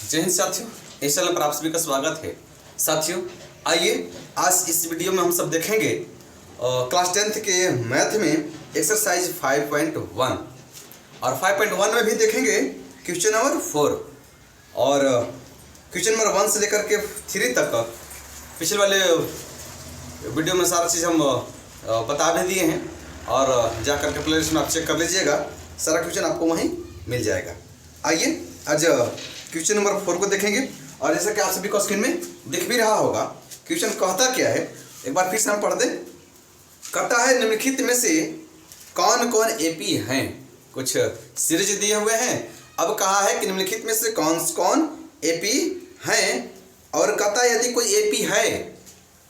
जय हिंद साथियों, इस चैनल पर आप सभी का स्वागत है। साथियों आइए आज इस वीडियो में हम सब देखेंगे क्लास 10th के मैथ में एक्सरसाइज 5.1 और 5.1 में भी देखेंगे क्वेश्चन नंबर 4 और क्वेश्चन नंबर 1 से लेकर के 3 तक पिछले वाले वीडियो में सारा चीज़ हम बता भी दिए हैं और जाकर के प्लेलिस्ट में आप चेक कर लीजिएगा, सारा क्वेश्चन आपको वहीं मिल जाएगा। आइए आज क्वेश्चन नंबर 4 को देखेंगे और जैसा कि आप सभी को स्क्रीन में दिख भी रहा होगा, क्वेश्चन कहता क्या है, एक बार फिर से हम पढ़ दें। कहता है निम्नलिखित में से कौन कौन एपी हैं। कुछ सीरीज दिए हुए हैं, अब कहा है कि निम्नलिखित में से कौन कौन एपी हैं और कहता है यदि कोई एपी है,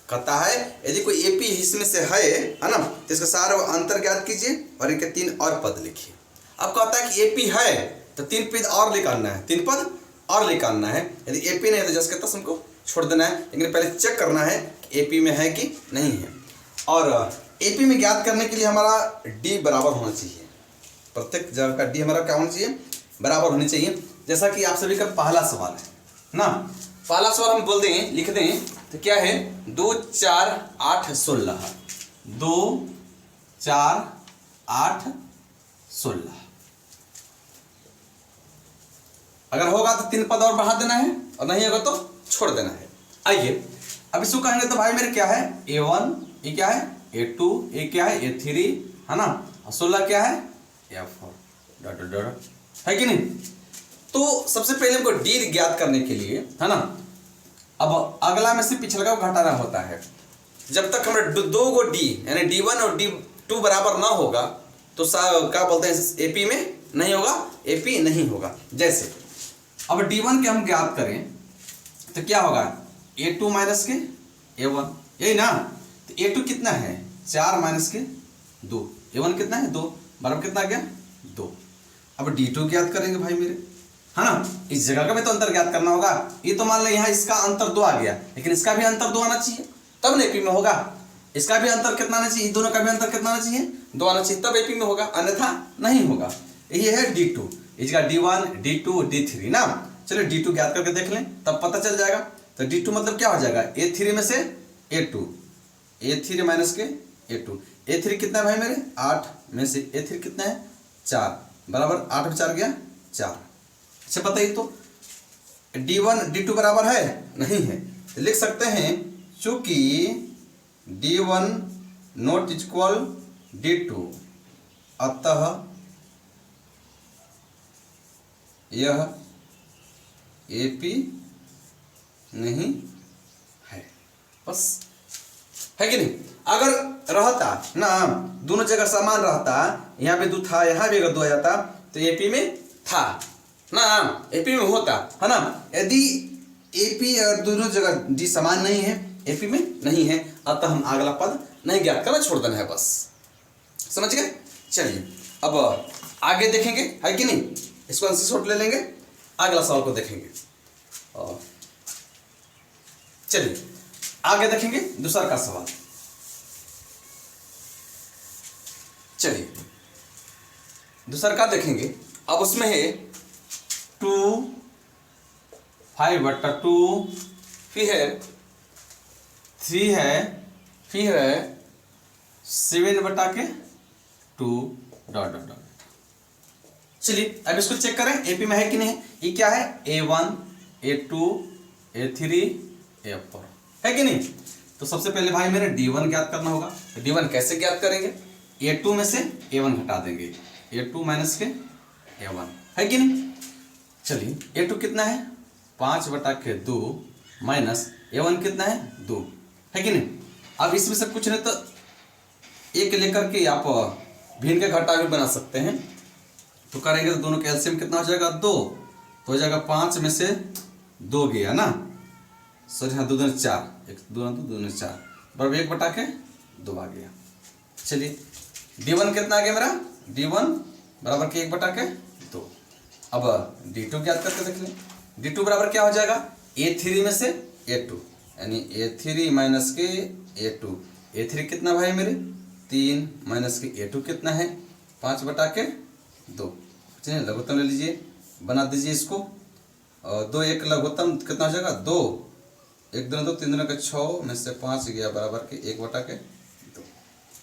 कहता है यदि कोई एपी इसमें से है ना, तो इसका सारा अंतर ज्ञात कीजिए और इनके 3 और पद लिखिए। अब कहता है कि एपी है तो 3 पद और निकालना है, 3 पद और निकालना है। यदि एपी नहीं है तो जस्ट के तस हमको छोड़ देना है, लेकिन पहले चेक करना है कि एपी में है कि नहीं है। और एपी में ज्ञात करने के लिए हमारा डी बराबर होना चाहिए, प्रत्येक जगह का डी हमारा क्या होना चाहिए, बराबर होनी चाहिए। जैसा कि आप सभी का पहला सवाल है ना, पहला सवाल हम बोल दें, लिख दें तो क्या है 2 4 8 16, 2 4 8 16। अगर होगा तो 3 पद और बढ़ा देना है और नहीं होगा तो छोड़ देना है। आइए अब इसको कहेंगे तो भाई मेरे क्या है A1, ये क्या है A2, ये क्या है A3 है ना, और 16 क्या है A4 डॉट डॉट है कि नहीं। तो सबसे पहले हमको डी ज्ञात करने के लिए है ना, अब अगला में से पिछला को घटाना होता है। जब तक हमारे 2 को डी यानी D1 और D2 बराबर ना होगा तो क्या बोलते हैं एपी में नहीं होगा, एपी नहीं होगा। जैसे अब D1 के हम ज्ञात करें तो क्या होगा A2 माइनस के A1, यही ना। तो A2 कितना है 4 माइनस के 2, A1 कितना है 2, बराबर कितना आ गया 2। अब D2 ज्ञात करेंगे भाई मेरे, है ना। इस जगह का भी तो अंतर ज्ञात करना होगा। ये तो मान लें यहाँ इसका अंतर 2 आ गया, लेकिन इसका भी अंतर 2 आना चाहिए तब ना एपी में होगा। इसका भी अंतर कितना आना चाहिए, दोनों का भी अंतर कितना आना चाहिए 2 आना चाहिए, तब एपी में होगा, अन्यथा नहीं होगा। ये है D2, इसका D1 D2 D3 ना। चलिए D2 ज्ञात करके देख लें तब पता चल जाएगा। तो D2 मतलब क्या हो जाएगा A3 में से A2, A3 माइनस के A2। A3 कितना है भाई मेरे 8 में से A3 कितना है 4, बराबर 8 में 4 गया 4। अच्छा बताइए तो D1 D2 बराबर है नहीं है, तो लिख सकते हैं चूंकि D1 नॉट इक्वल D2 अतः यह एपी नहीं है, बस है कि नहीं। अगर रहता ना दोनों जगह समान रहता, यहाँ पे 2 था यहाँ भी अगर 2 आ जाता तो एपी में था ना, एपी में होता है ना। यदि एपी और दोनों जगह डी समान नहीं है, एपी में नहीं है, अतः हम अगला पद नहीं ज्ञात करना, छोड़ देना है, बस समझ गए। चलिए अब आगे देखेंगे है कि नहीं, इसको आंसर शॉर्ट ले लेंगे, अगला सवाल को देखेंगे। चलिए आगे देखेंगे दूसरा का सवाल। चलिए दूसरा का देखेंगे, अब उसमें है 2 5/2, फिर है 3 है, फिर है 7/2 डॉट डॉट डॉट। चलिए अब इसको चेक करें एपी में है कि नहीं। ये क्या है A1 A2 A3 A4 है कि नहीं। तो सबसे पहले भाई मेरे D1 ज्ञात करना होगा। तो D1 कैसे ज्ञात करेंगे, A2 में से A1 घटा देंगे, A2 माइनस के A1 है कि नहीं। चलिए A2 कितना है 5/2 माइनस A1 कितना है 2 है कि नहीं। अब इसमें से कुछ नहीं तो एक लेकर के आप भिन्न के घटा भी बना सकते हैं। तो करेंगे तो दोनों का एलसीएम कितना हो जाएगा 2, तो हो जाएगा 5 में से 2 गया ना, सॉरी हाँ 2 2 4, 1 2 2 4 बराबर 1/2 आ गया। चलिए D1 कितना आ गया मेरा, D1 बराबर के 1/2। अब D2 ज्ञात करके देख लें। D2 बराबर क्या हो जाएगा A3 में से A2, यानी A3 माइनस के A2। A3 कितना भाई मेरे 3 माइनस के A2 कितना है 5/2। चलिए लघुत्तम ले लीजिए, बना दीजिए इसको। और 2 एक लघुत्तम कितना हो जाएगा 2, 1 दूना 2, 3 दूना का 6 में से 5 गया बराबर के 1/2।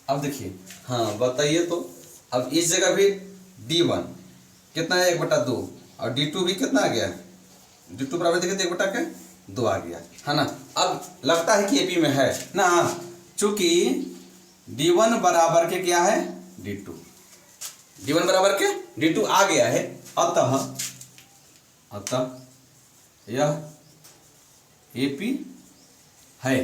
अब देखिए, हाँ बताइए तो अब इस जगह भी D1 कितना है 1/2 और D2 भी कितना आ गया, D2 बराबर देखिए 1/2 आ गया, है ना। अब लगता है कि एपी में है ना, चूंकि D1 बराबर के क्या है D2, D1 बराबर के D2 आ गया है, अतः यह एपी है,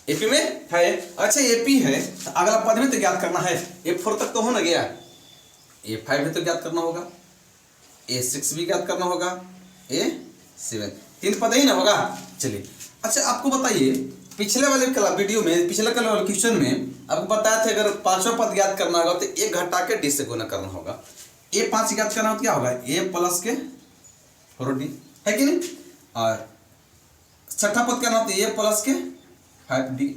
एपी में है। अच्छा एपी है तो अगला पद भी तो ज्ञात करना है, A4 तक तो हो ना गया, A5 भी तो ज्ञात करना होगा, A6 भी ज्ञात करना होगा, A7 3 पद ही ना होगा। चलिए अच्छा आपको बताइए, पिछले वाले वीडियो में, पिछले वाले क्वेश्चन में आपको बताया था अगर 5वां पद ज्ञात करना होगा तो A घटा के D से गुना करना होगा, A5 ज्ञात करना हो तो क्या होगा A प्लस के 4D, है कि नहीं। और 6ठा पद करना हो तो A प्लस के 5D,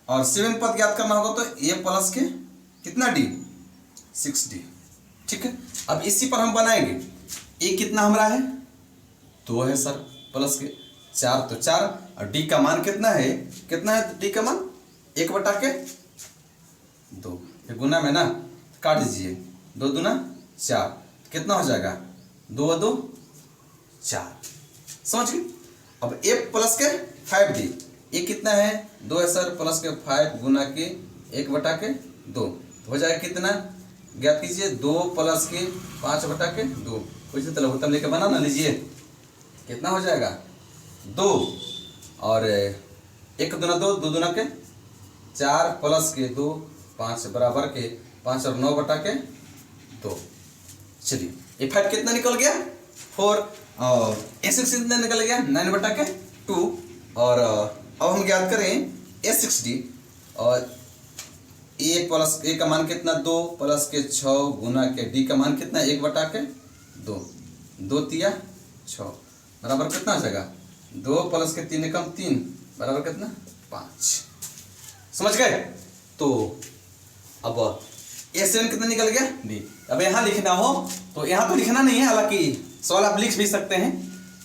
और 7 पद ज्ञात करना होगा तो A प्लस के कितना D 6D, ठीक है। अब इसी पर हम बनाएंगे, A कितना हमारा है 2 है सर, प्लस के 4 तो 4, और D का मान कितना है, कितना है D का मान 1/2, गुना में ना काट दीजिए, 2 दूना 4 कितना हो जाएगा 2 और 2 4, समझ गए। अब A प्लस के 5D, ये कितना है 2 है सर, प्लस के 5 गुना के 1/2 हो जाएगा कितना, ज्ञात कीजिए 2 प्लस के 5/2, कुछ तो लघुत्तम लेके बना ना लीजिए, कितना हो जाएगा 2, और 1 दूना 2, 2 दूना के 4 प्लस के 2 5 बराबर के 5 और 9/2। चलिए A5 कितना निकल गया 4, और A6 कितना निकल गया 9/2, और अब हम ज्ञात करें A6D, और A प्लस A का मान कितना 2 प्लस के 6 गुना के D का मान कितना 1/2, 2 तिया 6 बराबर कितना हो जाएगा 2 प्लस के 3 एकम 3 बराबर कितना 5, समझ गए। तो अब A7 कितना निकल गया D। अब यहाँ लिखना हो तो यहाँ तो लिखना नहीं है, हालांकि सवाल आप लिख भी सकते हैं।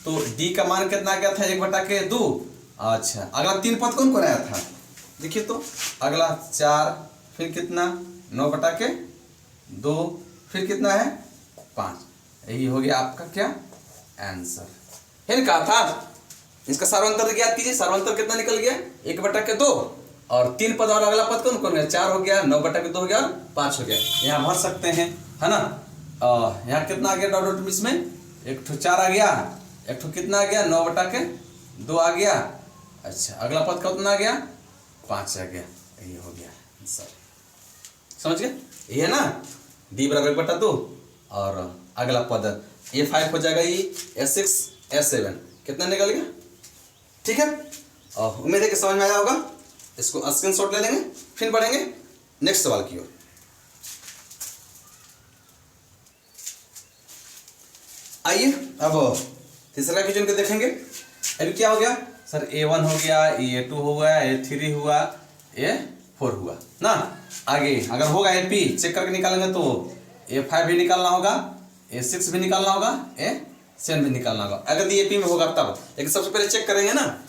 तो D का मान कितना आ गया था 1/2। अच्छा अगला 3 पद कौन कौन आया था, देखिए तो अगला 4, फिर कितना 9/2, फिर कितना है 5, यही हो गया आपका क्या आंसर है। कहा था इसका सर्वांतर ज्ञात कीजिए, सर्वांतर कितना निकल गया 1/2, और 3 पद और अगला पद कौन कौन गया 4 हो गया, 9/2 हो गया और 5 हो गया, यहाँ भर सकते हैं, है ना। यहाँ कितना आ गया डॉट डॉट इसमें 1 ठो 4 आ गया, 1 ठो कितना आ गया 9/2 आ गया। अच्छा अगला पद कितना आ गया 5 आ गया, यही हो गया आंसर, समझ गए। ये है ना D बराबर 1/2, और अगला पद A5 हो जाएगा ये, A6 A7 कितना निकल गया, ठीक है। उम्मीद है कि समझ में आया होगा, इसको स्क्रीनशॉट ले लेंगे, फिर बढ़ेंगे नेक्स्ट सवाल की ओर। आइए अब तीसरा क्वेश्चन को देखेंगे। अभी क्या हो गया सर A1 हो गया, A2 हो गया, A3 हुआ, A4 हुआ ना। आगे अगर होगा AP चेक करके निकालेंगे तो A5 भी निकालना होगा, A6 भी निकालना होगा, A7 भी निकालना होगा, अगर AP में होगा तब। लेकिन सबसे पहले चेक करेंगे ना,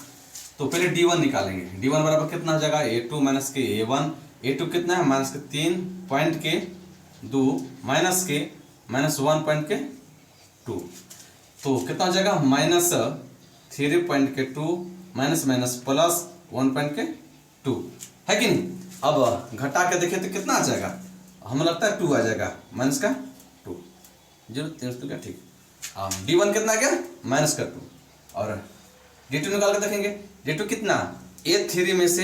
तो पहले D1 निकालेंगे। D1 बराबर कितना हो जाएगा A2 माइनस के A1, A2 कितना है माइनस के 3 पॉइंट के 2 माइनस के -1.2, तो कितना हो जाएगा -3.2 माइनस माइनस प्लस 1.2, है कि नहीं। अब घटा के देखें तो कितना आ जाएगा, हमें लगता है 2 आ जाएगा, माइनस का 2, 0 3 क्या ठीक। D1 कितना आ गया -2, और D2 निकाल के देखेंगे, D2 कितना A3 में से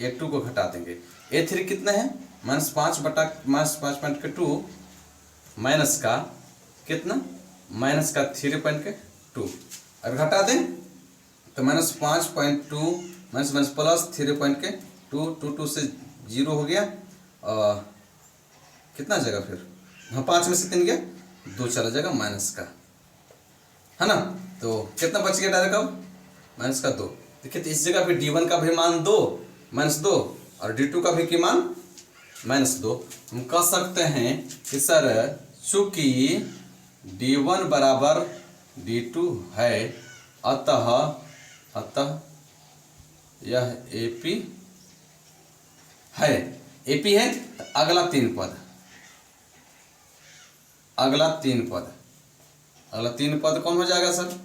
A2 को घटा देंगे, A3 कितना है -5/2 माइनस का कितना -3.2, अगर घटा दें तो -5.2 माइनस प्लस 3.2, 2 से 0 हो गया, कितना जाएगा फिर, हाँ 5 में से 3 गया 2 चला जाएगा माइनस का, है ना। तो कितना बच गया डायरेक्ट अब -2। देखिए तो इस जगह पे D1 का भी मान 2 -2 और D2 का भी की मान -2। हम कह सकते हैं कि सर चूंकि D1 बराबर D2 है, अतः यह AP है। AP है तो अगला तीन पद, अगला तीन पद कौन हो जाएगा सर?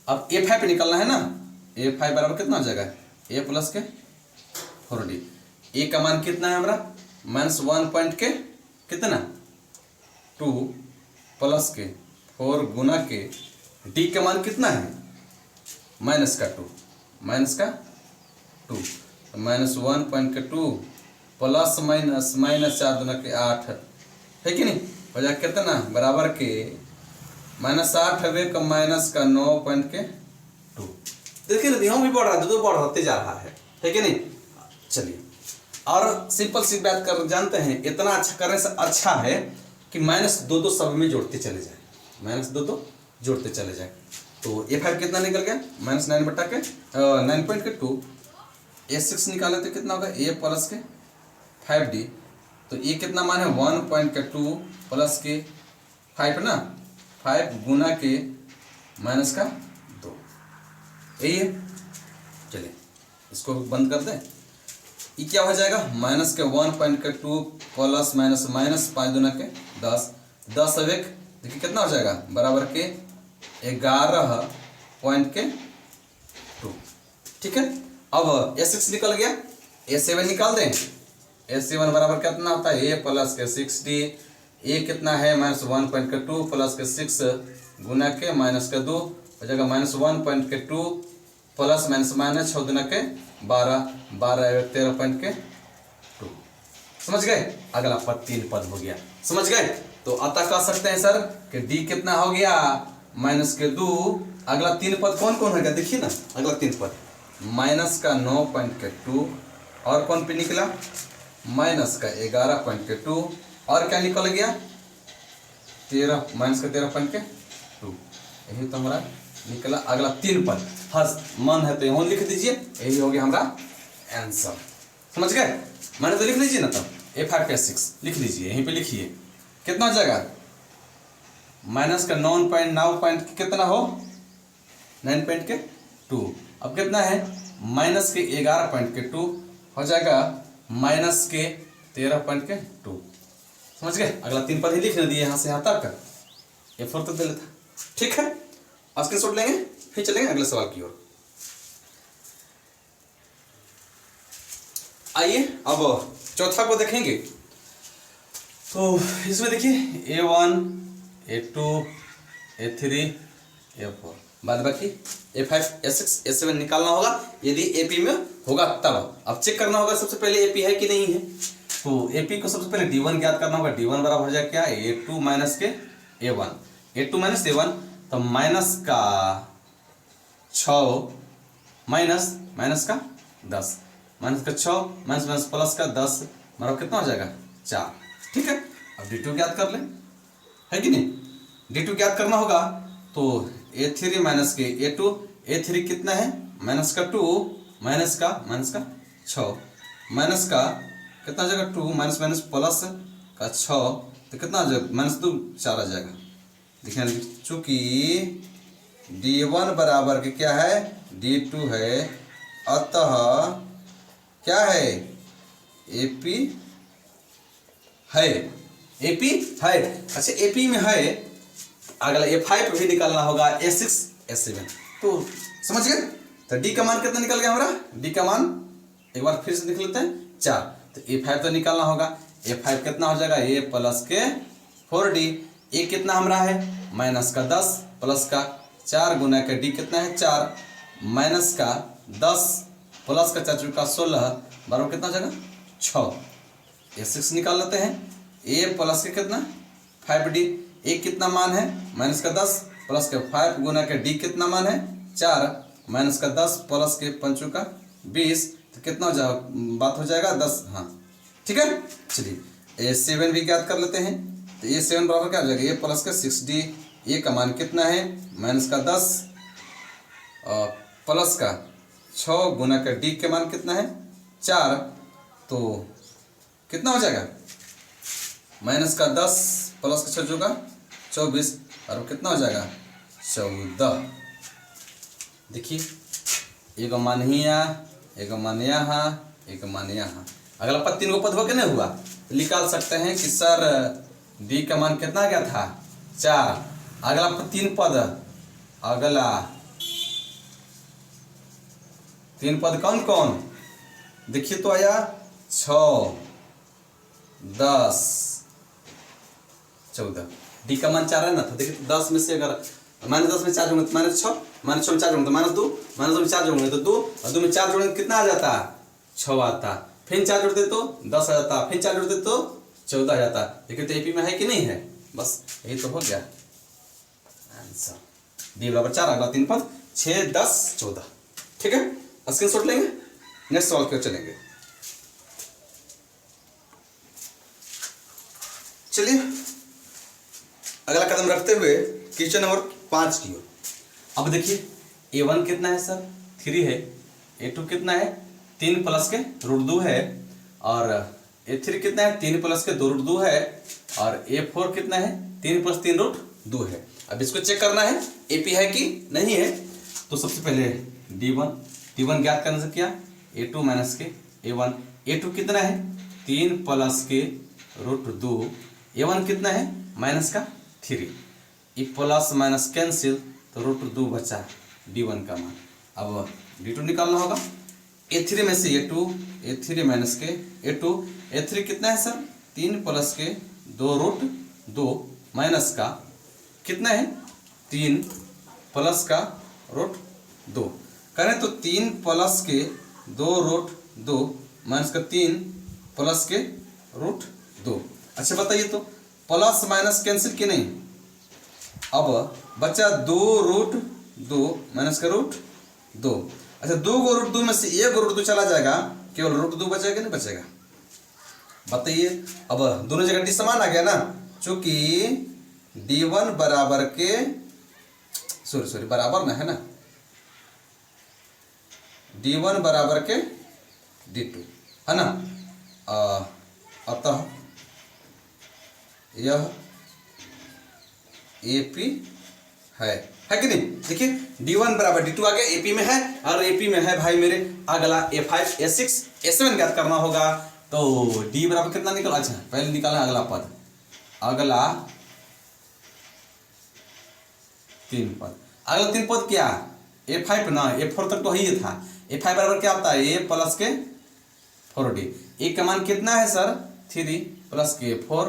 अब A5 पे निकलना है ना, A5 बराबर कितना हो जाएगा? A प्लस के 4D। A का मान कितना है हमारा? -1 पॉइंट के कितना 2 प्लस के 4 गुना के D का मान कितना है? माइनस का 2 तो -1 पॉइंट के 2 प्लस माइनस 4 दूना के 8 है कि नहीं? हो जाए कितना बराबर के -8 हवे का माइनस का 9 पॉइंट के 2। देखिए ना हम भी बढ़ रहा है, दो बढ़ते जा रहा है कि नहीं? चलिए और सिंपल सी बात कर जानते हैं, इतना अच्छा करने से अच्छा है कि -2 सब में जोड़ते चले जाए, -2 जोड़ते चले जाए। तो A5 कितना निकल गया? -9 बटा के 9 पॉइंट के 2। A6 निकाले तो कितना होगा? A प्लस के 5D। तो ये कितना मान है? 1 पॉइंट के 2 प्लस के 5 ना, 5 गुना के माइनस का 2, यही है। चलिए इसको बंद कर दें। ये क्या हो जाएगा? माइनस के 1 पॉइंट के 2 प्लस माइनस 5 दूना के 10, 10 अब एक देखिए कितना हो जाएगा? बराबर के 11 पॉइंट के 2। ठीक है, अब A6 निकल गया, A7 निकाल दें। A7 बराबर कितना होता है? A प्लस के 6D। A कितना है? -1 पॉइंट के 2 प्लस के 6 गुना के माइनस के 2 हो जाएगा -1 पॉइंट के 2 प्लस माइनस 6 गुना के 12, 13 पॉइंट के 2। समझ गए? अगला पद 3 पद हो गया, समझ गए? तो अतः कह सकते हैं सर कि D कितना हो गया? -2। अगला 3 पद कौन कौन होगा? देखिए ना अगला 3 पद माइनस का 9 पॉइंट के 2 और कौन पे निकला? माइनस का 11 पॉइंट के 2 और क्या निकल गया? 13 माइनस का 13 पॉइंट के 2। यही तो हमारा निकला अगला 3 पद। हर मन है तो यहाँ लिख दीजिए, यही हो गया हमारा आंसर। समझ गए? मैंने तो लिख लीजिए ना, तब A5 पे 6 लिख लीजिए, यहीं पे लिखिए। कितना हो जाएगा? माइनस का 9 पॉइंट कितना हो? 9 पॉइंट के 2। अब कितना है? माइनस के 11 पॉइंट के 2 हो जाएगा माइनस के 13 पॉइंट के 2। समझ गए? अगला 3 पद ही लिख दिए यहाँ से यहाँ तक, A4 तक दे लेता। ठीक है, स्क्रीनशॉट लेंगे फिर चलेंगे अगले सवाल की ओर। आइए अब चौथा को देखेंगे। तो इसमें देखिए A1 A2 A3 A4 बाद बाकी A5 A6 A7 निकालना होगा। यदि AP में होगा तब अब चेक करना होगा सबसे पहले AP है कि नहीं है। तो AP को सबसे पहले D1 ज्ञात करना होगा। D1 बराबर हो जाए क्या? A2 माइनस के A1, A2 माइनस A1। तो माइनस का 6 माइनस का 10, माइनस का 6 माइनस प्लस का 10 बराबर कितना हो जाएगा? 4। ठीक है, अब D2 ज्ञात कर ले, है कि नहीं? D2 ज्ञात करना होगा तो A3 माइनस के A2, A3 कितना है? माइनस का 2 माइनस का 6 माइनस का कितना हो जाएगा? 2 माइनस प्लस का 6 तो कितना हो जाएगा? -2 4 आ जाएगा। देखिए चूंकि D1 बराबर के क्या है? D2 है, अतः क्या है? AP है, AP है। अच्छा AP में है, अगला A5 भी निकालना होगा, A6 A7। तो समझ गए? तो D का मान कितना निकल गया हमारा? D का मान एक बार फिर से लिख लेते हैं 4। तो A5 तो निकालना होगा। A5 कितना हो जाएगा? A प्लस के 4D। A कितना हमारा है? माइनस का 10 प्लस का 4 गुना के D कितना है? 4 माइनस का 10 प्लस का 4 का 16 बराबर कितना हो जाएगा? 6। A6 निकाल लेते हैं। A प्लस के कितना? 5D। A कितना मान है? माइनस का 10 प्लस के 5 गुना के D कितना मान है? 4 माइनस का 10 प्लस के 5 का 20 तो कितना हो जाएगा? बात हो जाएगा 10। हाँ ठीक है, चलिए A7 भी ज्ञात कर लेते हैं। तो A7 बराबर क्या हो जाएगा? A प्लस का 6D। A का मान कितना है? माइनस का 10 प्लस का 6 गुना का D के मान कितना है? 4। तो कितना हो जाएगा? माइनस का 10 प्लस का 6 का 24 और कितना हो जाएगा? 14। देखिए एक मान हिया, एक मान यहाँ, एक मान यहाँ। अगला पद तीन को पद हो के नहीं हुआ, निकाल सकते हैं कि सर डी का मान कितना आ गया था 4। अगला पद तीन पद, अगला तीन पद कौन कौन, देखिए तो आया 6, 10, 14। डी का मान 4 है ना, तो देखिए 10 में से अगर -10 में 4 जोड़ेंगे तो -6, -6 में 4 जोड़ेंगे तो -2, -2 में 4 जोड़ेंगे तो 2, और 2 में 4 जोड़ेंगे तो कितना आ जाता, 6 आता। फिर 4 जोड़ते तो 10 आ जाता, फिर 4 जोड़ते तो 14 आ जाता। देखिए तो एपी में है कि नहीं है, बस यही तो हो गया आंसर। डी बराबर 4, अगला तीन पद 6, 10, 14। ठीक है, स्क्रीनशॉट लेंगे, नेक्स्ट सवाल पे चलेंगे। चलिए अगला कदम रखते हुए क्वेश्चन नंबर 5 की ओर। अब देखिए a1 कितना है सर 3 है, a2 कितना है 3 प्लस के √2 है, और a3 कितना है 3 प्लस के 2 √2 है, और a4 कितना है 3 प्लस 3 √2 है। अब इसको चेक करना है AP है कि नहीं है। तो सबसे पहले D1 ज्ञात करने से क्या, a2 माइनस के a1, a2 कितना है 3 प्लस के √2, a1 कितना है माइनस का 3, ये प्लस माइनस कैंसिल तो √2 बचा D1 का मान। अब D2 निकालना होगा, a3 में से a2, a3 माइनस के a2, a3 कितना है सर 3 प्लस के 2 √2 माइनस का कितना है 3 प्लस का √2 करें तो 3 प्लस के 2 √2 माइनस का 3 प्लस के √2। अच्छा बताइए तो प्लस माइनस कैंसिल कि नहीं, अब बचा 2 √2 माइनस का √2। अच्छा 2 को √2 में से 1 √2 चला जाएगा, केवल √2 बचेगा नहीं बचेगा, बताइए। अब दोनों जगह डी समान आ गया ना, चूंकि D1 बराबर के सॉरी बराबर ना है ना, D1 बराबर के D2 है ना, अतः यह AP है कि नहीं। देखिए D1 बराबर D2 आ गया, AP में है, और AP में है भाई मेरे अगला A5, A6, A7 ज्ञात करना होगा। तो D बराबर कितना निकला, अच्छा पहले निकाला अगला पद, अगला तीन पद, अगला तीन पद क्या A5 ना, A4 तक तो ही था। A5 बराबर क्या आता है A प्लस के 4D, A का मान कितना है सर 3 प्लस के 4,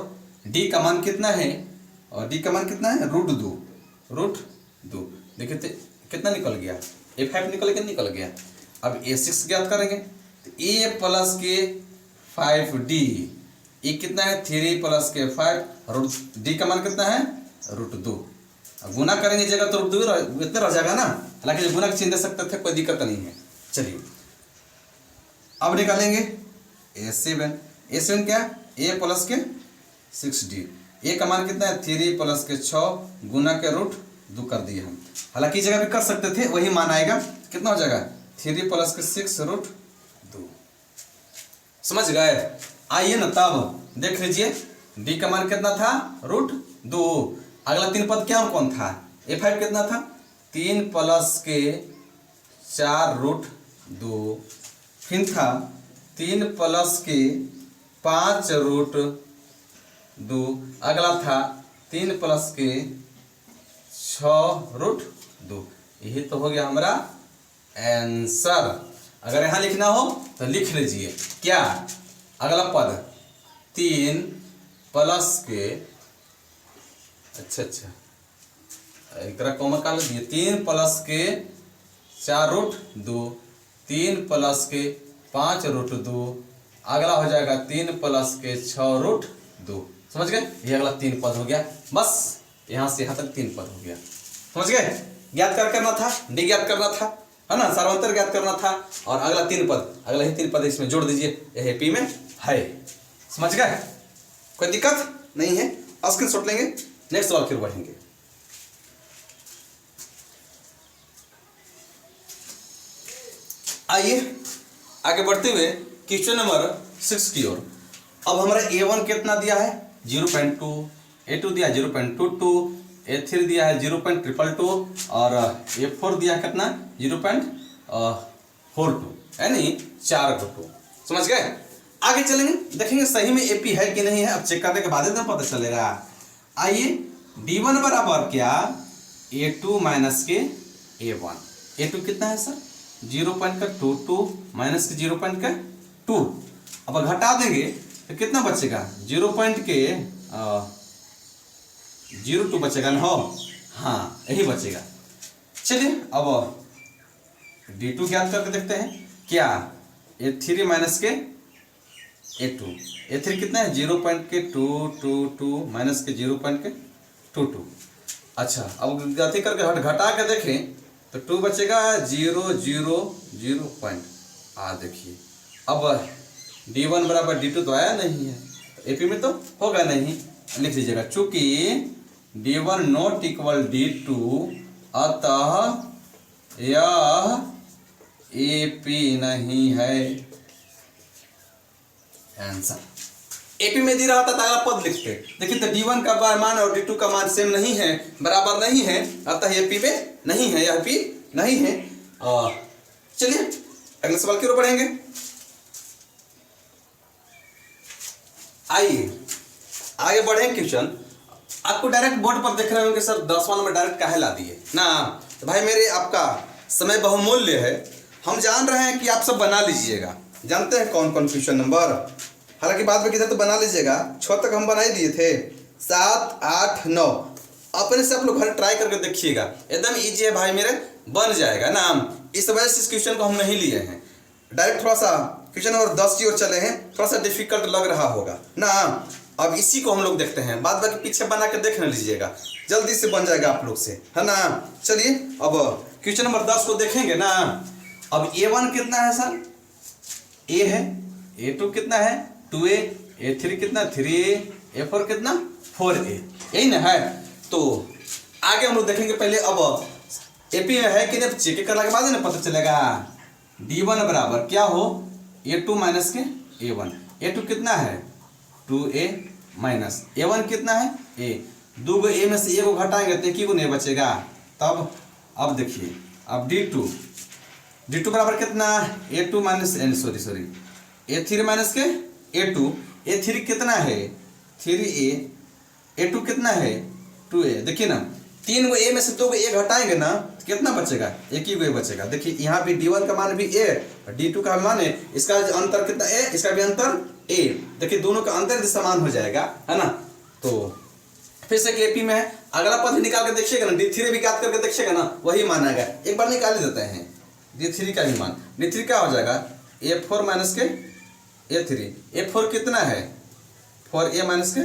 D का मान कितना है, और D का मान कितना है √2। देखिए तो कितना निकल गया, A5 निकल गया। अब A6 ज्ञात करेंगे तो A प्लस के 5D, A कितना है 3 प्लस के 5, D का मान कितना है √2। अब गुना करेंगे जगह तो √2 इतना रह जाएगा ना, हालांकि गुना की चिन्ह दे सकते थे, कोई दिक्कत नहीं है। चलिए अब निकालेंगे A7 क्या A प्लस के 6D, A का मान कितना है 3 प्लस के 6 गुना के √2 कर दिए हम, हालांकि जगह भी कर सकते थे, वही मान आएगा, कितना हो जाएगा 3 प्लस के 6 √2। समझ गए, आइए ना तब देख लीजिए D का मान कितना था √2। अगला तीन पद क्या कौन था, A5 कितना था 3 प्लस के 4 √2, फिर था 3 प्लस के 5 √2, अगला था 3 प्लस के 6 √2। यही तो हो गया हमारा आंसर। अगर यहाँ लिखना हो तो लिख लीजिए क्या, अगला पद 3 प्लस के अच्छा एक कॉमा कर दिए 3 प्लस के 4 √2, 3 प्लस के 5 √2, अगला हो जाएगा 3 प्लस के 6 √2। समझ गए, ये अगला 3 पद हो गया, बस यहाँ से यहाँ तक 3 पद हो गया। समझ गए, ज्ञात करना था, डी ज्ञात करना था, है ना, सार्वंतर ज्ञात करना था, और अगला 3 पद, अगला ही 3 पद इसमें जोड़ दीजिए, यह पी में है। समझ गए, कोई दिक्कत नहीं है। स्क्रीनशॉट लेंगे, नेक्स्ट सवाल फिर बढ़ेंगे। आइए आगे बढ़ते हुए क्वेश्चन नंबर 6 की ओर। अब हमारा A1 कितना दिया है 0.2, A2 दिया 0.22, A3 दिया है 0.222 और A4 दिया है कितना 0.42, यानी 4 को 2। समझ गए? आगे चलेंगे, देखेंगे सही में AP है कि नहीं है। अब चेक करने के बाद तो पता चलेगा। आइए, D1 बराबर क्या, A2 माइनस के A1। A2 कितना है सर 0.22 माइनस के 0.2। अब घटा देंगे तो कितना बचेगा 0.02 बचेगा ना। हो हाँ यही बचेगा। चलिए अब D2 ज्ञात करके देखते हैं। क्या A3 माइनस के A2। A3 कितना है 0.222 माइनस के 0.22। अच्छा अब गति करके घटा के देखें तो 2 बचेगा 0.00 पॉइंट। देखिए अब D1 बराबर D2 तो आया नहीं है, तो AP में तो होगा नहीं। लिख लीजिएगा, चूंकि D1 नॉट इक्वल D2 अतः यह AP नहीं है। आंसर AP में दे रहा था तो अगला पद लिखते। देखिए तो D1 का मान और D2 का मान सेम नहीं है, बराबर नहीं है, अतः AP में नहीं है, यह P नहीं है। चलिए अगले सवाल की ओर बढ़ेंगे। आइए आगे बढ़े। क्वेश्चन आपको डायरेक्ट बोर्ड पर देख रहे होंगे सर 10वां नंबर डायरेक्ट काहे ला दिए ना। तो भाई मेरे आपका समय बहुमूल्य है, हम जान रहे हैं कि आप सब बना लीजिएगा। जानते हैं कौन कौन क्वेश्चन नंबर, हालांकि बाद में किधर तो बना लीजिएगा। 6 तक हम बना ही दिए थे, 7 8 9 अपने से आप लोग घर ट्राई करके देखिएगा, एकदम इजी है भाई मेरे, बन जाएगा ना। इस वजह से इस क्वेश्चन को हम नहीं लिए हैं, डायरेक्ट थोड़ा सा क्वेश्चन नंबर 10 की ओर चले हैं, थोड़ा सा डिफिकल्ट लग रहा होगा ना। अब इसी को हम लोग देखते हैं, बाद बाकी पीछे बना के देख लीजिएगा, जल्दी से बन जाएगा आप लोग से, है ना। चलिए अब क्वेश्चन नंबर 10 को देखेंगे ना। अब A1 कितना है सर, A है, A2 कितना है 2A, A3 कितना 3A, A4 कितना 4A, यही ना है। तो आगे हम लोग देखेंगे। पहले अब AP में है कि नहीं चेक करने के बाद ना पता चलेगा। D1 बराबर क्या हो A2 माइनस के A1। A2 कितना है 2A माइनस A1 कितना है A। 2 को A में से A को घटाएंगे तो एक ही को नहीं बचेगा। तब अब देखिए, अब D2 बराबर कितना A2 minus sorry A3 minus के A2। A3 कितना है 3A, A2 कितना है 2A। देखिए ना, 3 को A में से 2 को A घटाएंगे ना तो कितना बचेगा, एक ही को A बचेगा। देखिए यहाँ भी D1 का मान भी A, D2 का मान है, इसका अंतर कितना A, इसका भी अंतर A। देखिए दोनों का अंतर समान हो जाएगा, है ना। तो फिर से AP में है, अगला पद निकाल के देखिएगा ना, D3 भी याद करके देखिएगा ना, वही मान आएगा। एक बार निकाल ही देते हैं D3 का भी मान। D3 क्या हो जाएगा A4 माइनस के A3। A4 कितना है 4A माइनस के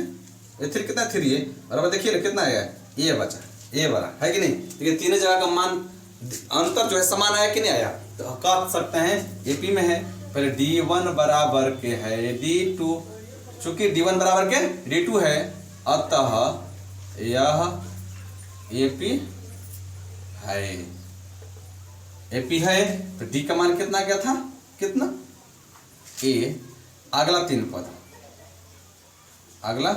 A3 कितना 3A, बराबर देखिए ना कितना आया A बचा, A बड़ा है कि नहीं। देखिए तीनों जगह का मान अंतर जो है समान आया कि नहीं आया। तो कह सकते हैं AP में है। पहले D1 बराबर के है D2, चूंकि D1 बराबर के D2 है अतः यह AP है। AP है तो D का मान कितना क्या था, कितना A। अगला 3 पद, अगला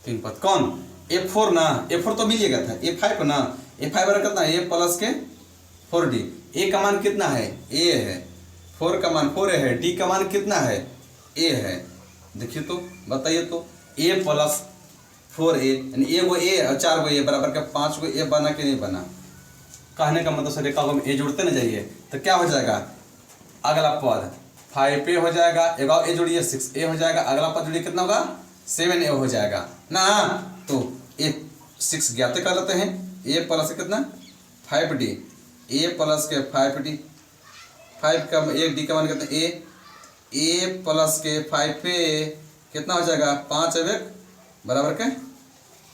3 पद कौन A4 ना, A4 तो मिल गया था, A5 ना, A5 बराबर कितना A प्लस के 4D। A का मान कितना है A है, 4 का मान 4A है, D का मान कितना है A है। देखिए तो बताइए तो A प्लस 4A यानी A को A और 4 को A बराबर का 5 को A बना कि नहीं बना। कहने का मतलब सर को A जोड़ते ना जाइए तो क्या हो जाएगा, अगला पद 5A हो जाएगा, एक और A जोड़िए 6A हो जाएगा, अगला पद जोड़िए कितना होगा 7A हो जाएगा ना। तो A 6 ज्ञात कर लेते हैं। A प्लस कितना 5D, A प्लस के 5D, 5 का 1D का मान कितना A प्लस के 5A कितना हो जाएगा 5 1 बराबर के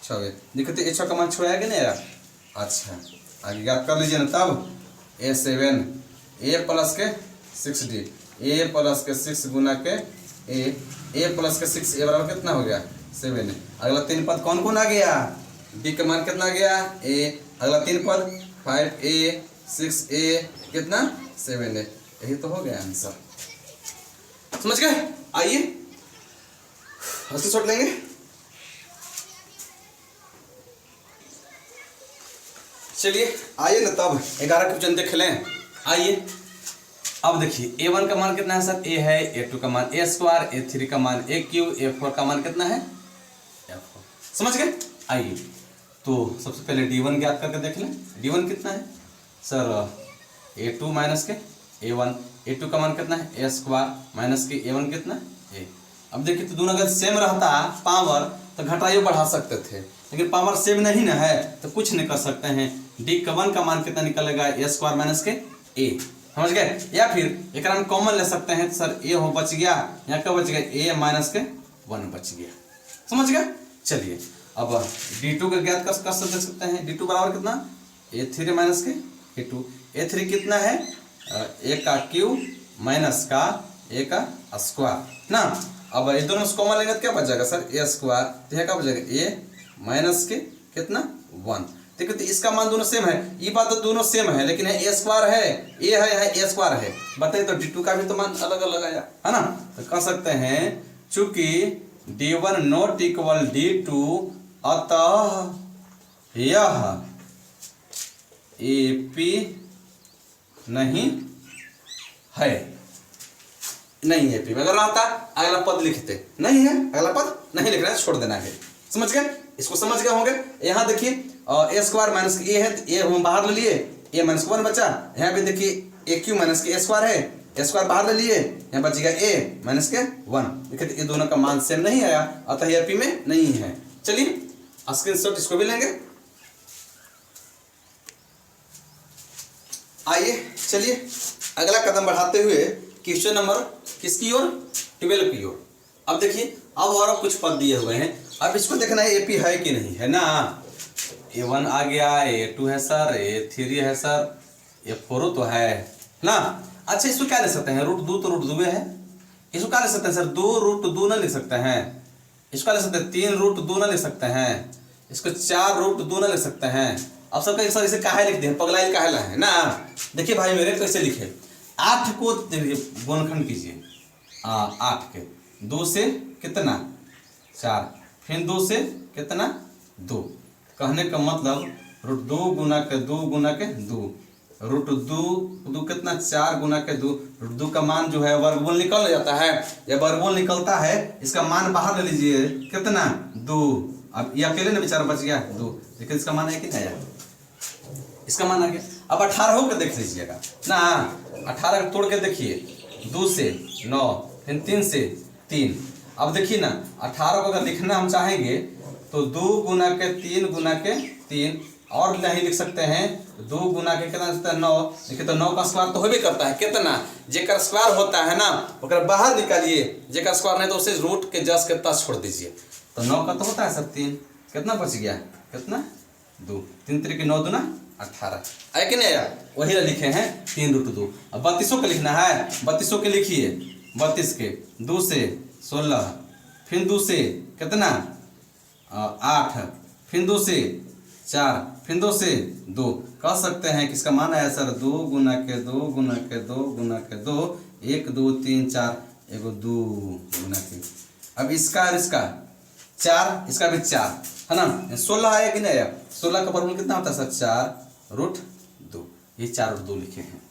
6। देखते A 6 का मान 6 आया कि नहीं आया। अच्छा आगे याद कर लीजिए ना। तब A7 A प्लस के 6D, A प्लस के 6 गुना के A प्लस के 6 A बराबर कितना हो गया 7। अगला 3 पद कौन कौन आ गया, D का मान कितना आ गया A। अगला 3 पद 5A 6A कितना 7A, यही तो हो गया आंसर। समझ गए। आइए हंसी छोड़ लेंगे। चलिए आइए ना तब 11 क्वेश्चन देख लें। आइए अब देखिए A1 का मान कितना है सर, A है, A2 का मान A स्क्वायर, A3 का मान A क्यूब, A4 का मान कितना है F4। समझ गए। आइए तो सबसे पहले D1 ज्ञात करके देख लें। D1 कितना है सर, A2 माइनस के A1, A2 का मान कितना है A स्क्वायर माइनस के A1 कितना A। अब देखिए तो दोनों अगर सेम रहता पावर तो घटाइयो बढ़ा सकते थे, लेकिन पावर सेम नहीं ना है तो कुछ नहीं कर सकते हैं। D1 का मान कितना निकलेगा A स्क्वायर माइनस के A। समझ गए। या फिर एक हम कॉमन ले सकते हैं तो सर A हो बच गया, यहाँ क्या बच गया A माइनस के 1 बच गया। समझ गए। चलिए अब D2 का ज्ञात कर सकते हैं। D2 बराबर कितना A3 माइनस के A2। A3 कितना है A का क्यूब माइनस का A का स्क्वायर ना। अब ये दोनों से कॉमन लेंगे तो क्या बच जाएगा सर A स्क्वायर, तो यह क्या बच जाएगा A माइनस के कितना 1। देखो तो इसका मान दोनों सेम है, ये बात तो दोनों सेम है, लेकिन है A स्क्वायर है A है A स्क्वायर है। बताइए तो D2 का भी तो मान अलग अलग आया है ना। तो कह सकते हैं चूंकि D1 नॉट इक्वल D2 अतः यह AP नहीं है। नहीं है AP अगर रहता अगला पद लिखते, नहीं है अगला पद नहीं लिखना है, छोड़ देना है। समझ गए। इसको समझ गए होंगे। यहाँ देखिए A स्क्वायर माइनस के A है तो A हम बाहर ले लिए, A माइनस 1 बचा। यहाँ पे देखिए A क्यू माइनस के A स्क्वायर है, A स्क्वायर बाहर ले लिए, यहाँ बच गया A माइनस के 1। देखिए ये दोनों का मान सेम नहीं आया, अतः ये AP में नहीं है। चलिए स्क्रीनशॉट इसको भी लेंगे। आइए चलिए अगला कदम बढ़ाते हुए क्वेश्चन नंबर किसकी ओर 12 की ओर। अब देखिए अब और कुछ पद दिए हुए हैं, अब इसको देखना है AP है कि नहीं है ना। A1 आ गया, A2 है सर, A3 है सर, A4 तो है ना। अच्छा इसको क्या ले सकते हैं, रूट 2 तो रूट 2 है। इसको क्या ले सकते हैं सर 2 रूट 2 ना ले सकते हैं। इसको ले सकते हैं 3 रूट 2 ना ले सकते हैं। इसको 4 रूट 2 ना ले सकते हैं। अब सबका सर इसे काहे लिख दिए, पगलाई काहे है ना। देखिए भाई मेरे कैसे लिखे, 8 को गुणनखंड कीजिए 8 के 2 से कितना 4, फिर 2 से कितना 2। कहने का मतलब रूट 2 गुना के 2 गुना के 2, रूट 2 कितना 4 गुना के 2। रूट 2 का मान जो है वर्गमूल निकल जाता है, जब वर्गमूल निकलता है इसका मान बाहर ले लीजिए कितना 2। अब ये अकेले ना बेचारा बच गया 2, लेकिन इसका मान है कि नहीं आया, इसका मान आ गया। अब 18 होकर देख लीजिएगा ना, 18 तोड़ के देखिए 2 से 9, फिर 3 से 3। अब देखिए ना 18 को अगर लिखना हम चाहेंगे तो 2 गुना के 3 गुना के 3, और नहीं लिख सकते हैं 2 गुना के कितना 9। देखिए तो 9 का स्क्वायर तो होबे करता है कितना, जेकर स्क्वायर होता है ना ओकर बाहर निकालिए, जेकर स्क्वायर नहीं तो उसे रूट के जस के तस छोड़ दीजिए। तो 9 का तो होता है सर 3, कितना बच गया कितना 2, 3 3 के 9 दूना 18 आया कि नहीं आया, वही लिखे हैं 3 रूट 2। अब 32 के लिखना है, 32 के लिखिए 32 के 2 से 16, फिर 2 से कितना 8, फिर 2 से 4, फिर 2 से 2। कह सकते हैं कि इसका मान आया सर 2 गुना के 2 गुना के 2 गुना के 2, 1 2 3 4, एगो 2 गुना के। अब इसका और इसका 4, इसका भी 4 है ना। 16 आया कि नहीं आया, 16 का फॉर्मूला कितना होता है सर 4 रूट 2। ये 4 रूट 2 लिखे हैं,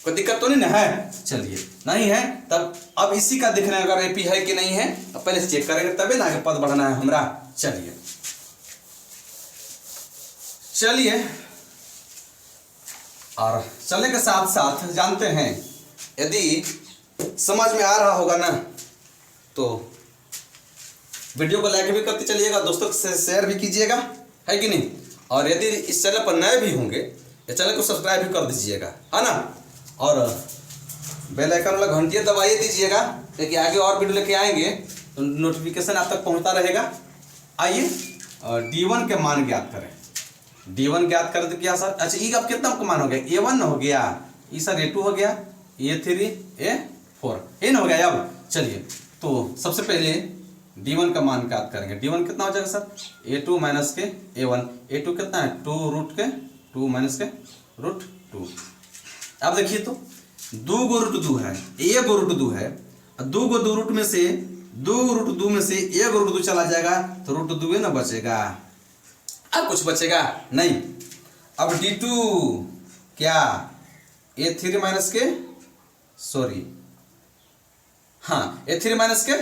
कोई दिक्कत तो नहीं ना है। चलिए नहीं है तब अब इसी का देखना है अगर AP है कि नहीं है, अब पहले से चेक करेंगे तभी ना आगे पद बढ़ाना है हमरा। चलिए और चलने के साथ साथ जानते हैं, यदि समझ में आ रहा होगा ना तो वीडियो को लाइक भी करते चलिएगा, दोस्तों से शेयर भी कीजिएगा, है कि नहीं। और यदि इस चैनल पर नए भी होंगे ये चैनल को सब्सक्राइब भी कर दीजिएगा, है ना। और बेल आइकन वाला घंटिया दबाइए दीजिएगा, क्योंकि आगे और वीडियो लेके आएंगे तो नोटिफिकेशन आप तक पहुंचता रहेगा। आइए D1 के मान ज्ञात करें। D1 ज्ञात करें तो क्या सर, अच्छा ये अब कितना मान हो गया A1 हो गया, ये सर A2 हो गया, A3 A4 ये ना हो गया। अब चलिए तो सबसे पहले D1 का मान ज्ञात करेंगे। D1 कितना हो जाएगा सर A2 माइनस के A1, A2 कितना है 2 रूट के 2 माइनस के रूट 2। अब देखिए तो 2 गो रूट 2 है, 1 गो रूट 2 है, 2 गो 2 रूट में से 2 रूट 2 में से 1 गो रूट 2 चला जाएगा तो रूट 2 ना बचेगा, अब कुछ बचेगा नहीं। अब D2 क्या A3 माइनस के सॉरी हाँ A3 माइनस के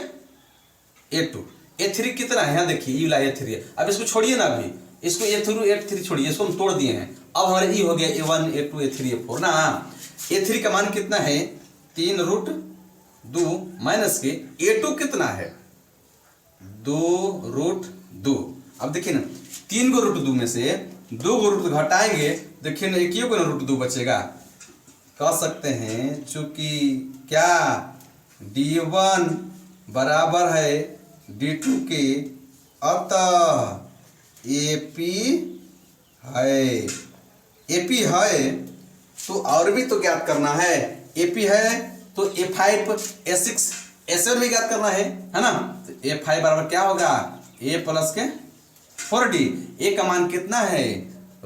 A2। A3 कितना है यहाँ देखिए, ये वाला A3 है। अब इसको छोड़िए ना, अभी इसको A3 छोड़िए, इसको हम तोड़ दिए हैं। अब हमारे ई हो गया A1 A2 A3 A4 ना। A3 का मान कितना है 3√2 माइनस के A2 कितना है 2√2। अब देखिए ना 3 को √2 में से 2 को √2 घटाएंगे, देखिए ना एक को √2 बचेगा। कह सकते हैं चूंकि क्या D1 बराबर है D2 के, अतः AP है तो और भी तो ज्ञात करना है। AP है तो A5 A6 A7 भी ज्ञात करना है ना। तो A5 बराबर क्या होगा A प्लस के 4D। A का मान कितना है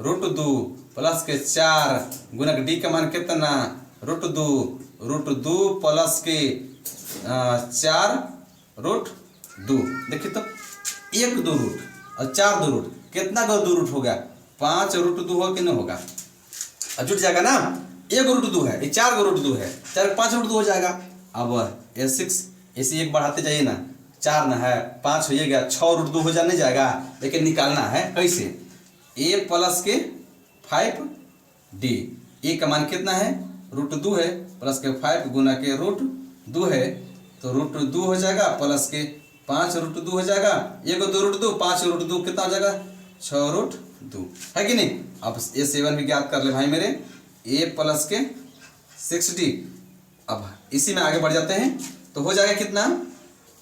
√2 प्लस के 4 गुना D का मान कितना √2 प्लस के 4√2। देखिए तो 1 2 रूट और 4 2 रूट, कितना का 2 रूट हो गया 5√2 होगा कि नहीं होगा, जुट जाएगा ना। 1√2 है, ये 4√2 है, 4 5√2 हो जाएगा। अब A6 ऐसे एक बढ़ाते जाइए ना, 4 ना है 5 हो गया, 6√2 हो जाने जाएगा। लेकिन निकालना है कैसे, A प्लस के 5D। A का मान कितना है √2 है, प्लस के 5 गुना के √2 है, तो √2 हो जाएगा, प्लस के 5√2 हो जाएगा। 1 2√2 5√2 कितना हो जाएगा 6√2 है कि नहीं। अब A7 भी ज्ञात कर ले भाई मेरे, A प्लस के 6D। अब इसी में आगे बढ़ जाते हैं तो हो जाएगा कितना,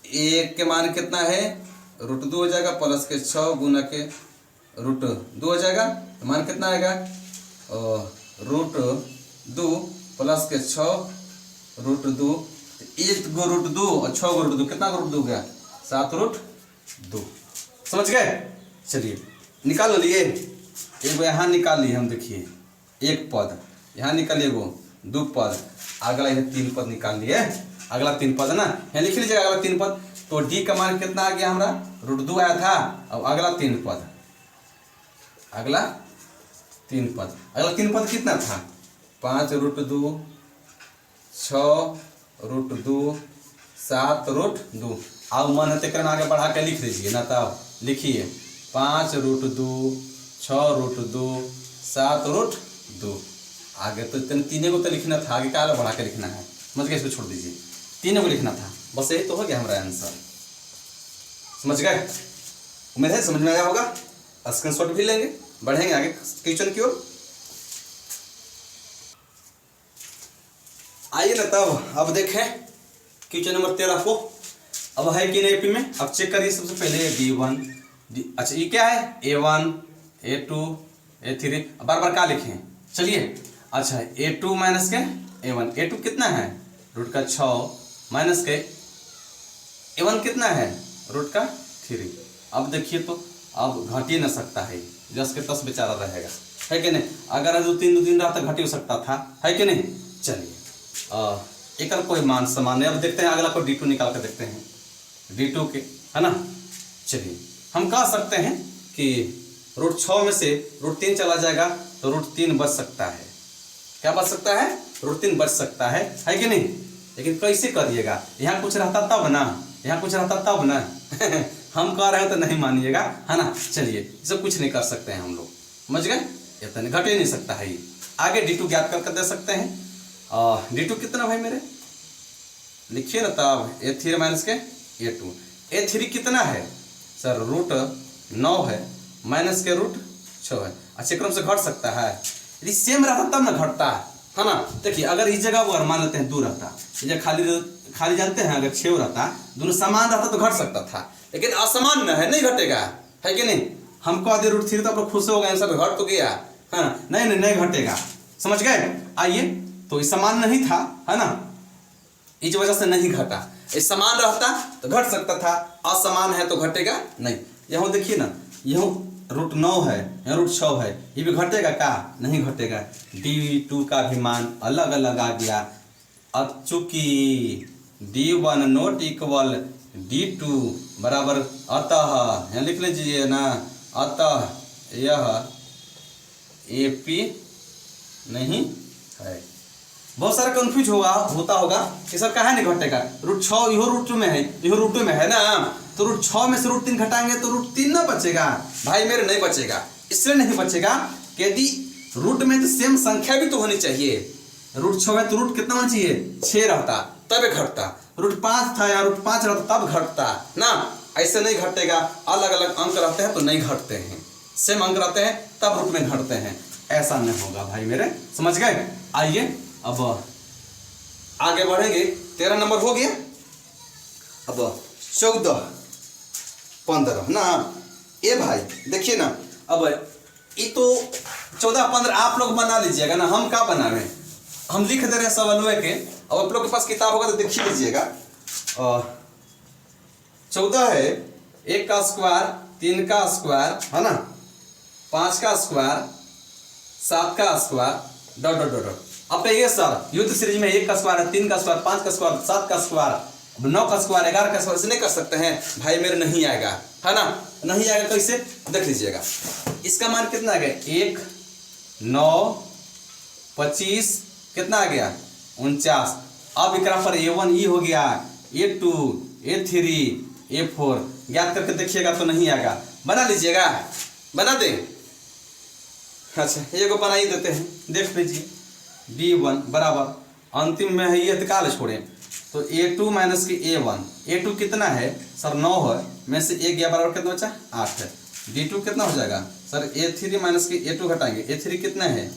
A के मान कितना है √2 हो जाएगा, प्लस के 6 गुना के √2 हो जाएगा, तो मान कितना आएगा √2 प्लस के 6√2। 1 को √2 और 6 को √2 कितना को √2 गया 7√2। समझ गए। चलिए निकाल लिए, एक यहाँ निकाल लिए हम, देखिए एक पद यहाँ निकालिए, वो 2 पद, अगला ये 3 पद निकाल लिए। अगला 3 पद है ना, यहाँ लिख लीजिएगा अगला 3 पद। तो D का मान कितना आ गया हमारा √2 आया था। अब अगला 3 पद, अगला 3 पद कितना था 5√2 6√2 7√2। अब मन है तो आगे बढ़ा के लिख दीजिए ना, तब लिखिए 5√2 6√2 7√2। आगे तो तीनों को तो लिखना था, आगे क्या बढ़ा के लिखना है, समझ गए। इसको छोड़ दीजिए, तीनों को लिखना था, बस यही तो हो गया हमारा आंसर। समझ गए, उम्मीद है समझ में आया होगा। स्क्रीनशॉट भी लेंगे, बढ़ेंगे आगे क्वेश्चन की ओर। आइए ना तब अब देखें क्वेश्चन नंबर 13 को। अब है कि नहीं में, अब चेक करिए सबसे पहले D1 अच्छा ये क्या है A1 A2 A3, बार बार क्या लिखें चलिए। अच्छा A2 माइनस के A1, A2 कितना है √6 माइनस के A1 कितना है √3। अब देखिए तो अब घट ही ना सकता है, 10 के 10 बेचारा रहेगा, है कि नहीं। अगर 2 दिन रहा तो घट ही सकता था, है कि नहीं। चलिए एक कोई मान समान है। अब देखते हैं अगला को D2 निकाल कर देखते हैं, D2 के है ना। चलिए हम कह सकते हैं कि √6 में से √3 चला जाएगा तो √3 बच सकता है। क्या बच सकता है √3 बच सकता है कि नहीं। लेकिन कैसे करिएगा, यहाँ कुछ रहता तब ना, यहाँ कुछ रहता तब ना हम कह रहे हैं तो नहीं मानिएगा, है ना। चलिए इसे कुछ नहीं कर सकते हैं हम लोग, समझ गए। इतना घट ही नहीं सकता है ये। आगे D2 ज्ञात करके दे सकते हैं। D2 कितना भाई मेरे, लिखिए ना तब A3 माइनस के A2। A3 कितना है सर √9 है, माइनस के √6 है। अच्छे क्रम से घट सकता है, यदि सेम रहता तब ना घटता है ना। देखिए अगर इस जगह वो मान लेते हैं 2 रहता, इस जगह खाली जानते हैं, अगर 6 रहता, दोनों समान रहता तो घट सकता था, लेकिन असमान न है, नहीं घटेगा, है कि नहीं। हम कह दे √3 तो आप लोग खुश हो गए, आंसर घट तो गया, हाँ नहीं घटेगा, समझ गए। आइए तो ये समान नहीं था, है ना, इस वजह से नहीं घटा। ये समान रहता तो घट सकता था, असमान है तो घटेगा नहीं। यहाँ देखिए ना, यहाँ √9 है, यहाँ √6 है, ये भी घटेगा क्या, नहीं घटेगा। D2 का भी मान अलग अलग आ गया। अब चूंकि D1 नॉट इक्वल D2 बराबर, अतः यहाँ लिख लीजिए ना, अतः यह AP नहीं है। बहुत सारा कंफ्यूज होता होगा कि सर कहाँ नहीं घटेगा, √6 इहो √2 में है, इहो √2 में है ना, तो √6 में से √3 घटाएंगे तो √3 ना बचेगा भाई मेरे, नहीं बचेगा। इसलिए नहीं बचेगा कि यदि रूट में तो सेम संख्या भी तो होनी चाहिए। √6 में तो रूट कितना होना चाहिए, 6 रहता तब घटता, √5 था या √5 रहता तब घटता ना, ऐसे नहीं घटेगा। अलग अलग अंक रहते हैं तो नहीं घटते हैं, सेम अंक रहते हैं तब रूट में घटते हैं, ऐसा नहीं होगा भाई मेरे, समझ गए। आइए अब आगे बढ़ेंगे। 13 नंबर हो गया, अब 14 15 ना। ये भाई देखिए ना, अब ये तो 14 15 आप लोग बना लीजिएगा ना, हम क्या बनावे, हम लिख दे रहे हैं सवालों के। अब आप लोग के पास किताब होगा तो देख लीजिएगा। 14 है 1 का स्क्वायर, 3 का स्क्वायर है ना, 5 का स्क्वायर, 7 का स्क्वायर डॉट डॉट डॉट। अब कहिए सर युद्ध सीरीज में 1 का स्क्वायर है, 3 का स्क्वायर, 5 का स्क्वायर, 7 का स्क्वायर, 9 का स्क्वायर, 11 का स्क्वायर, ऐसे नहीं कर सकते हैं भाई मेरे, नहीं आएगा है ना, नहीं आएगा। कैसे देख लीजिएगा, इसका मान कितना आ गया, 1 9 25 कितना आ गया 49। अब एकरा पर A1 ई हो गया, A2 A3 A4 ज्ञात करके देखिएगा तो नहीं आएगा, बना लीजिएगा, बना दें। अच्छा ये को बना ही देते हैं, देख लीजिए B1 बराबर अंतिम में है ये काल छोड़े तो A2 माइनस की A1, A2 कितना है सर 9 है, में से 1 गया बराबर कितना बचा 8 है। D2 कितना हो जाएगा सर A3 माइनस की A2 घटाएंगे, A3 कितना है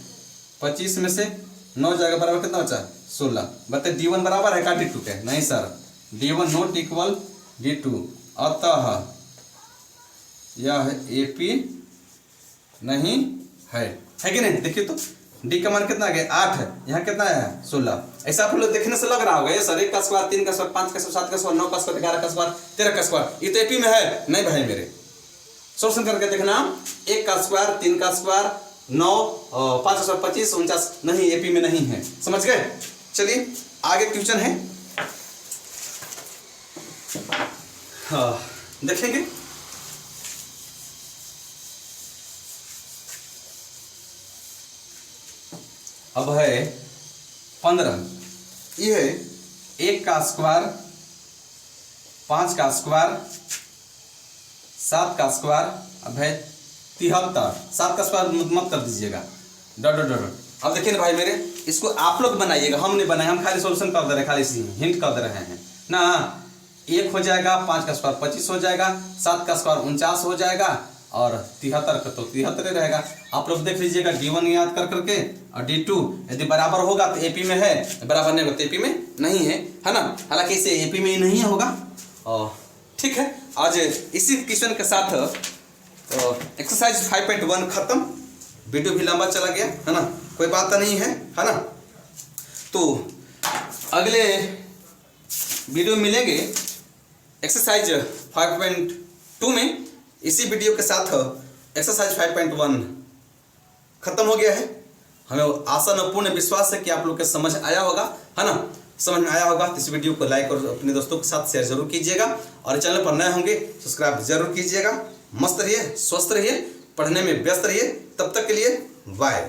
25 में से 9 जाएगा बराबर कितना बचा 16। बताइए D1 बराबर है का D2 के, नहीं sir D1 not equal D2, अतः यह AP नहीं है कि नहीं। देखिए तो D का मान कितना आ गया 8 है, यहाँ कितना है 16। ऐसा आप लोग देखने से लग रहा होगा ये सर 1 का स्क्वायर, 3 का स्क्वायर, 5 का स्क्वायर, 7 का स्क्वायर, 9 का स्क्वायर, 11 का स्क्वायर, 13 का स्क्वायर, ये तो AP में है, नहीं भाई मेरे। सोल्यूशन करके देखना, 1 का स्क्वायर, 3 का स्क्वायर, 9 5 का स्क्वायर 25 49, नहीं AP में नहीं है, समझ गए। चलिए आगे क्वेश्चन है, हाँ देखेंगे। अब है 15, ये है 1 का स्क्वायर, 5 का स्क्वायर, 7 का स्क्वायर, अब है 73, 7 का स्क्वायर मत कर दीजिएगा डॉट डॉट डॉट। अब देखिए ना भाई मेरे, इसको आप लोग बनाइएगा, हम नहीं बनाए, हम खाली सॉल्यूशन कर दे रहे हैं, खाली हिंट कर दे रहे हैं ना। 1 हो जाएगा, 5 का स्क्वायर 25 हो जाएगा, 7 का स्क्वायर 49 हो जाएगा, और 73 का तो 73 रहेगा। आप लोग देख लीजिएगा D1 याद कर करके, और D2 यदि बराबर होगा तो AP में है, बराबर नहीं होगा तो AP में नहीं है ना। हालांकि इसे AP में ही नहीं होगा। और ठीक है, आज इसी क्वेश्चन के साथ एक्सरसाइज 5.1 खत्म। वीडियो भी लंबा चला गया है ना, कोई बात नहीं है ना। तो अगले वीडियो मिलेंगे एक्सरसाइज 5.2 में। इसी वीडियो के साथ एक्सरसाइज 5.1 खत्म हो गया है। हमें आशा न पूर्ण विश्वास है कि आप लोग के समझ आया होगा है ना। समझ में आया होगा तो इस वीडियो को लाइक और अपने दोस्तों के साथ शेयर जरूर कीजिएगा, और चैनल पर नए होंगे सब्सक्राइब जरूर कीजिएगा। मस्त रहिए, स्वस्थ रहिए, पढ़ने में व्यस्त रहिए। तब तक के लिए बाय।